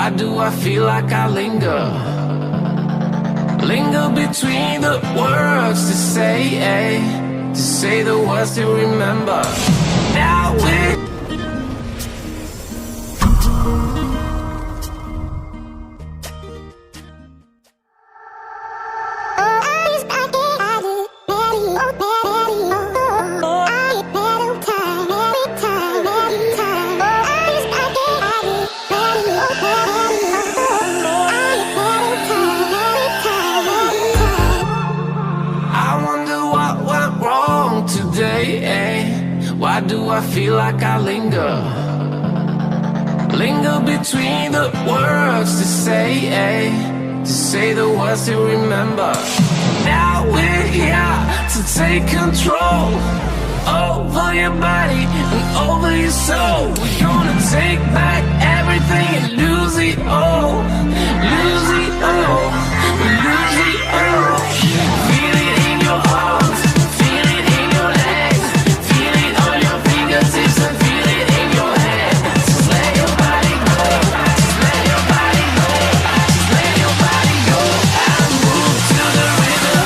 Why do I feel like I linger? Linger between the words to say the words to remember. Now we're why do I feel like I linger? Linger between the words to say the words to remember. Now we're here to take control over your body and over your soul. We're gonna take back everything and lose it all. Lose it all. Lose it all. Feel it in your arms. Feel it in your legs. Feel it on your fingertips and feel it in your head. Just let your body go. Just let your body go. Just let your body go and move to the rhythm.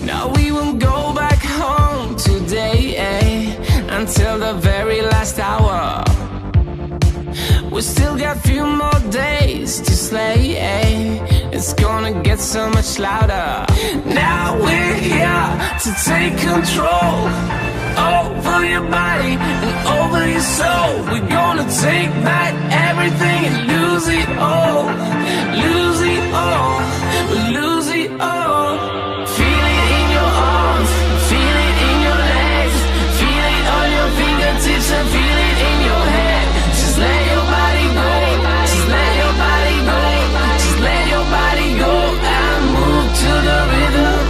Now we won't go back home today, until the very last hour. We still got few more days to slay, it's gonna get so much louder. Now we're here to take control over your body and over your soul. We're gonna take back everything and lose it all. Lose it all. Lose it all. Feel it in your arms. Feel it in your legs. Feel it on your fingertips and feel it in your head. Just let your body go. Just let your body go. Just let your body go and move to the rhythm.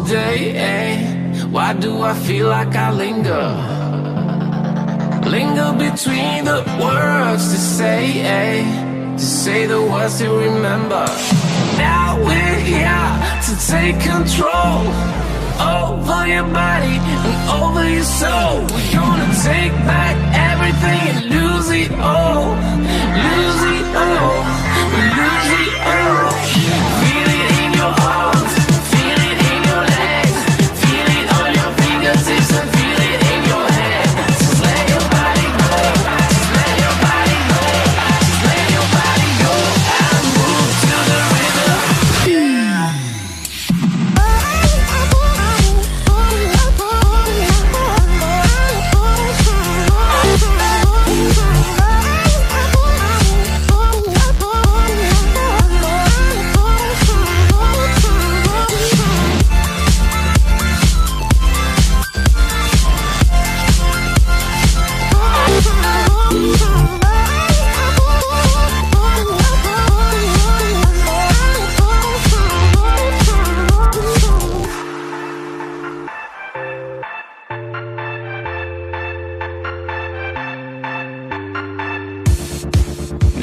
today, eh? Why do I feel like I linger? Linger between the words to say, eh? To say the words to remember. Now we're here to take control over your body and over your soul. We're gonna take back everything and lose it all. Lose it all. Lose it all. Feel it in your arms. Feel it in your legs. Feel it on your fingertips and feel it in your head. Just let your body go. Just let your body go. Just let your body go and move to the rhythm.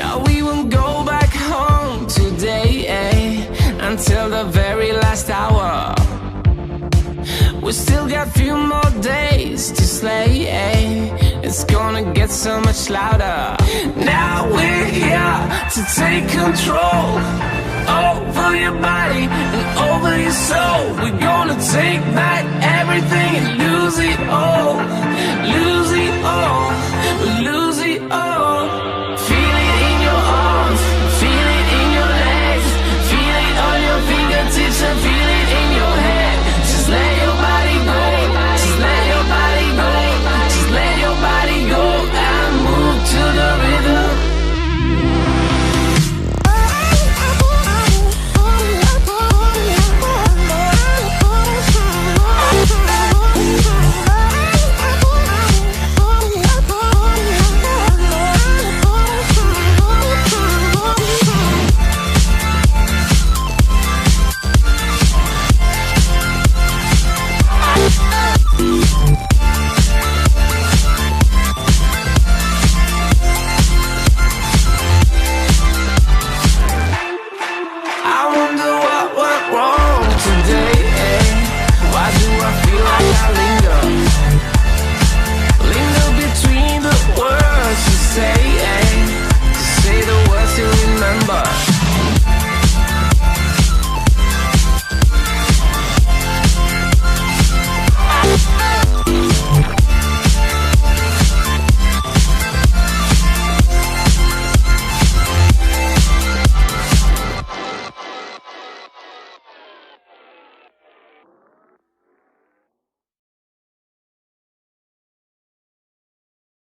Now we won't go back home today, eh? Until the very last hour. We still got few more days to slay, eh? It's gonna get so much louder. Now we're here to take control over your body and over your soul. We're gonna take back everything and lose it all. Lose it all.